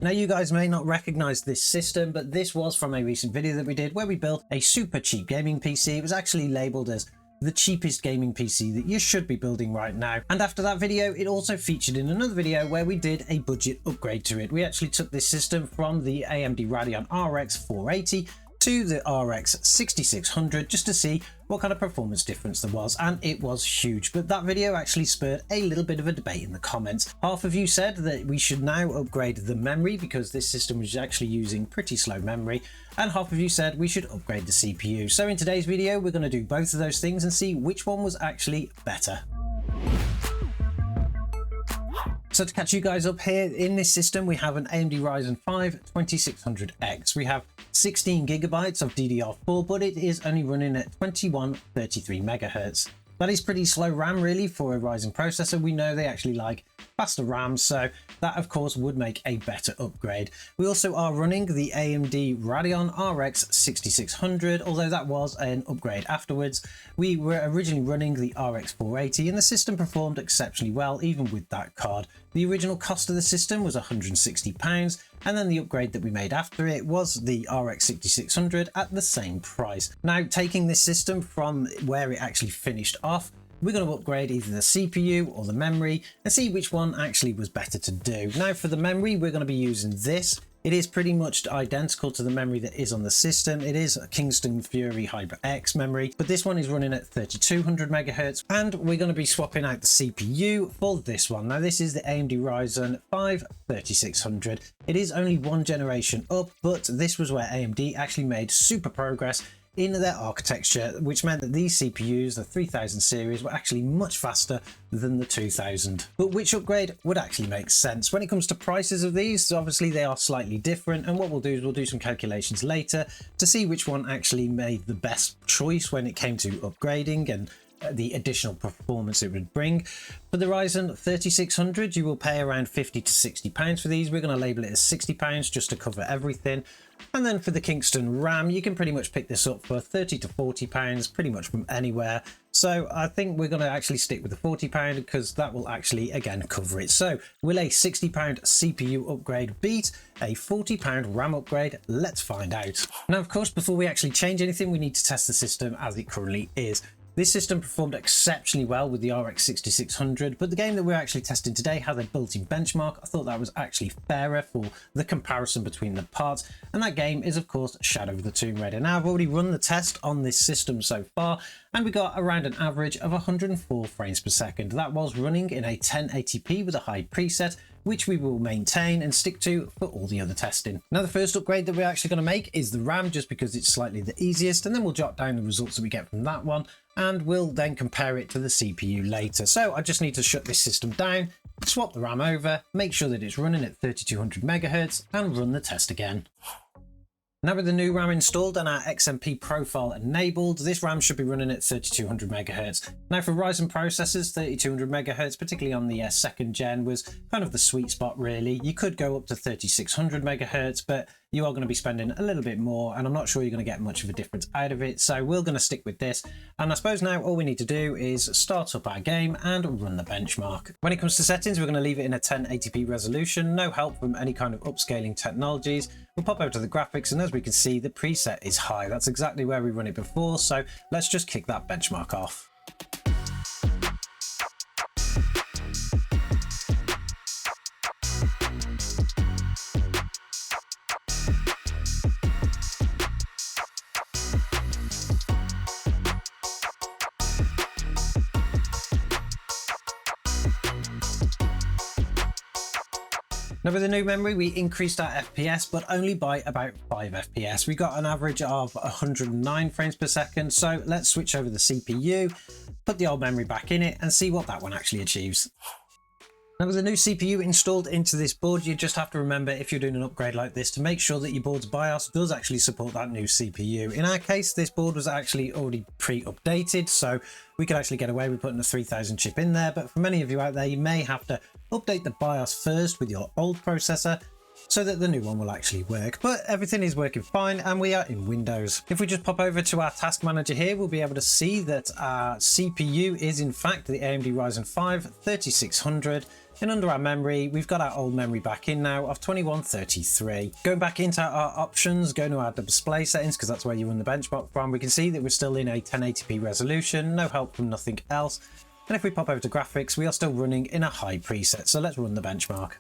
Now you guys may not recognize this system, but this was from a recent video that we did where we built a super cheap gaming PC. It was actually labeled as the cheapest gaming PC that you should be building right now. And after that video, it also featured in another video where we did a budget upgrade to it. We actually took this system from the AMD Radeon RX 480 to the RX 6600 just to see what kind of performance difference there was, and it was huge. But that video actually spurred a little bit of a debate in the comments. Half of you said that we should now upgrade the memory because this system was actually using pretty slow memory, and half of you said we should upgrade the CPU. So in today's video we're going to do both of those things and see which one was actually better. So to catch you guys up here, in this system we have an AMD Ryzen 5 2600X. We have 16 gigabytes of DDR4, but it is only running at 2133 megahertz. That is pretty slow RAM really for a Ryzen processor. We know they actually like faster RAM, so that of course would make a better upgrade. We also are running the AMD Radeon RX 6600, although that was an upgrade afterwards. We were originally running the RX 480 and the system performed exceptionally well even with that card. The original cost of the system was £160, and then the upgrade that we made after it was the RX 6600 at the same price. Now, taking this system from where it actually finished off, we're going to upgrade either the CPU or the memory and see which one actually was better to do. Now, for the memory, we're going to be using this. It is pretty much identical to the memory that is on the system. It is a Kingston Fury HyperX memory, but this one is running at 3200 megahertz, and we're going to be swapping out the CPU for this one. Now, this is the AMD Ryzen 5 3600. It is only one generation up, but this was where AMD actually made super progress in their architecture, which meant that these CPUs, the 3000 series, were actually much faster than the 2000. But which upgrade would actually make sense? When it comes to prices of these, obviously they are slightly different, and what we'll do is we'll do some calculations later to see which one actually made the best choice when it came to upgrading and the additional performance it would bring. For the Ryzen 3600, you will pay around £50 to £60 for these. We're going to label it as £60 just to cover everything. And then for the Kingston RAM, you can pretty much pick this up for £30 to £40 pretty much from anywhere. So I think we're going to actually stick with the £40 because that will actually again cover it. So will a £60 CPU upgrade beat a £40 RAM upgrade? Let's find out. Now, of course, before we actually change anything, we need to test the system as it currently is. This system performed exceptionally well with the RX 6600, but the game that we're actually testing today has a built-in benchmark. I thought that was actually fairer for the comparison between the parts, and that game is of course Shadow of the Tomb Raider. Now, I've already run the test on this system so far, and we got around an average of 104 frames per second. That was running in a 1080p with a high preset, which we will maintain and stick to for all the other testing. Now, the first upgrade that we're actually going to make is the RAM, just because it's slightly the easiest, and then we'll jot down the results that we get from that one, and we'll then compare it to the CPU later. So I just need to shut this system down, swap the RAM over, make sure that it's running at 3200 megahertz, and run the test again. Now, with the new RAM installed and our XMP profile enabled, this RAM should be running at 3200 megahertz. Now, for Ryzen processors, 3200 megahertz, particularly on the second gen, was kind of the sweet spot really. You could go up to 3600 megahertz, but you are going to be spending a little bit more, and I'm not sure you're going to get much of a difference out of it. So we're going to stick with this. And I suppose now all we need to do is start up our game and run the benchmark. When it comes to settings, we're going to leave it in a 1080p resolution. No help from any kind of upscaling technologies. We'll pop over to the graphics, and as we can see, the preset is high. That's exactly where we run it before. So let's just kick that benchmark off. Now, with the new memory, we increased our FPS, but only by about 5 FPS. We got an average of 109 frames per second. So let's switch over the CPU, put the old memory back in it, and see what that one actually achieves. Now, with the new CPU installed into this board, you just have to remember, if you're doing an upgrade like this, to make sure that your board's BIOS does actually support that new CPU. In our case, this board was actually already pre-updated, so we could actually get away with putting a 3000 chip in there. But for many of you out there, you may have to update the BIOS first with your old processor so that the new one will actually work. But everything is working fine, and we are in Windows. If we just pop over to our task manager here, we'll be able to see that our CPU is in fact the AMD Ryzen 5 3600. And under our memory, we've got our old memory back in now of 2133. Going back into our options, going to our display settings, because that's where you run the benchmark from, we can see that we're still in a 1080p resolution, no help from nothing else. And if we pop over to graphics, we are still running in a high preset. So let's run the benchmark.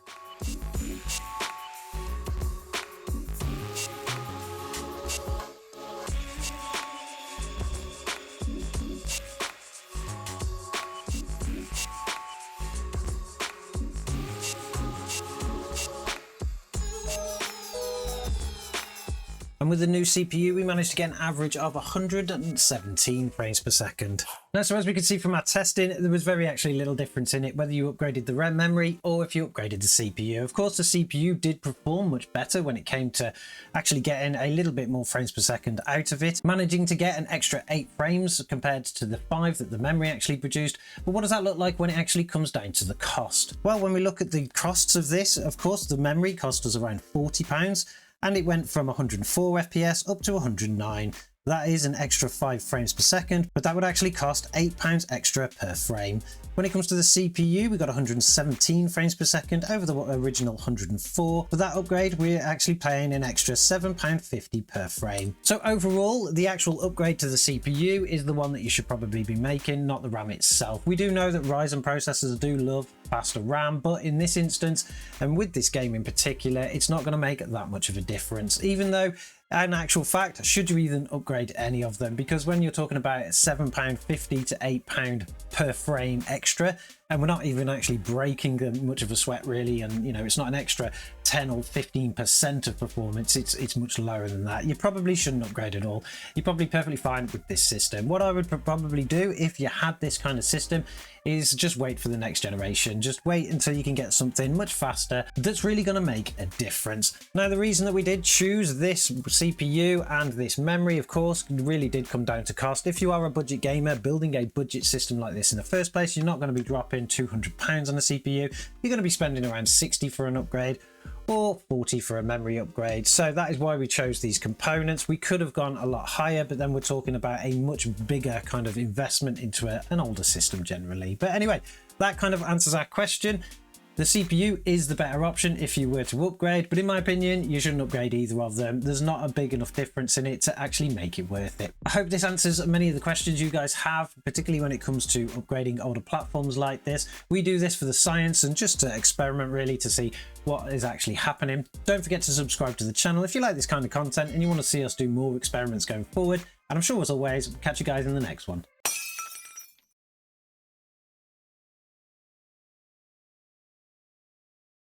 And with the new CPU, we managed to get an average of 117 frames per second. Now, so as we can see from our testing, there was very actually little difference in it, whether you upgraded the RAM memory or if you upgraded the CPU. Of course, the CPU did perform much better when it came to actually getting a little bit more frames per second out of it, managing to get an extra 8 frames compared to the 5 that the memory actually produced. But what does that look like when it actually comes down to the cost? Well, when we look at the costs of this, of course, the memory cost us around £40. And it went from 104 FPS up to 109. That is an extra 5 frames per second, but that would actually cost £8 extra per frame. When it comes to the CPU, we got 117 frames per second over the original 104. For that upgrade, we're actually paying an extra £7.50 per frame. So overall, the actual upgrade to the CPU is the one that you should probably be making, not the RAM itself. We do know that Ryzen processors do love faster RAM, but in this instance, and with this game in particular, it's not going to make that much of a difference, even though in actual fact, should you even upgrade any of them? Because when you're talking about £7.50 to £8 per frame extra, and we're not even actually breaking much of a sweat really, and you know, it's not an extra 10 or 15% of performance, it's much lower than that. You probably shouldn't upgrade at all. You're probably perfectly fine with this system. What I would probably do if you had this kind of system is just wait for the next generation. Just wait until you can get something much faster that's really going to make a difference. Now, the reason that we did choose this CPU and this memory, of course, really did come down to cost. If you are a budget gamer building a budget system like this in the first place, you're not going to be dropping £200 on a CPU. You're going to be spending around 60 for an upgrade or 40 for a memory upgrade. So that is why we chose these components. We could have gone a lot higher, but then we're talking about a much bigger kind of investment into an older system generally. But anyway, that kind of answers our question. The CPU is the better option if you were to upgrade, but in my opinion, you shouldn't upgrade either of them. There's not a big enough difference in it to actually make it worth it. I hope this answers many of the questions you guys have, particularly when it comes to upgrading older platforms like this. We do this for the science and just to experiment really to see what is actually happening. Don't forget to subscribe to the channel if you like this kind of content and you want to see us do more experiments going forward. And I'm sure as always, we'll catch you guys in the next one.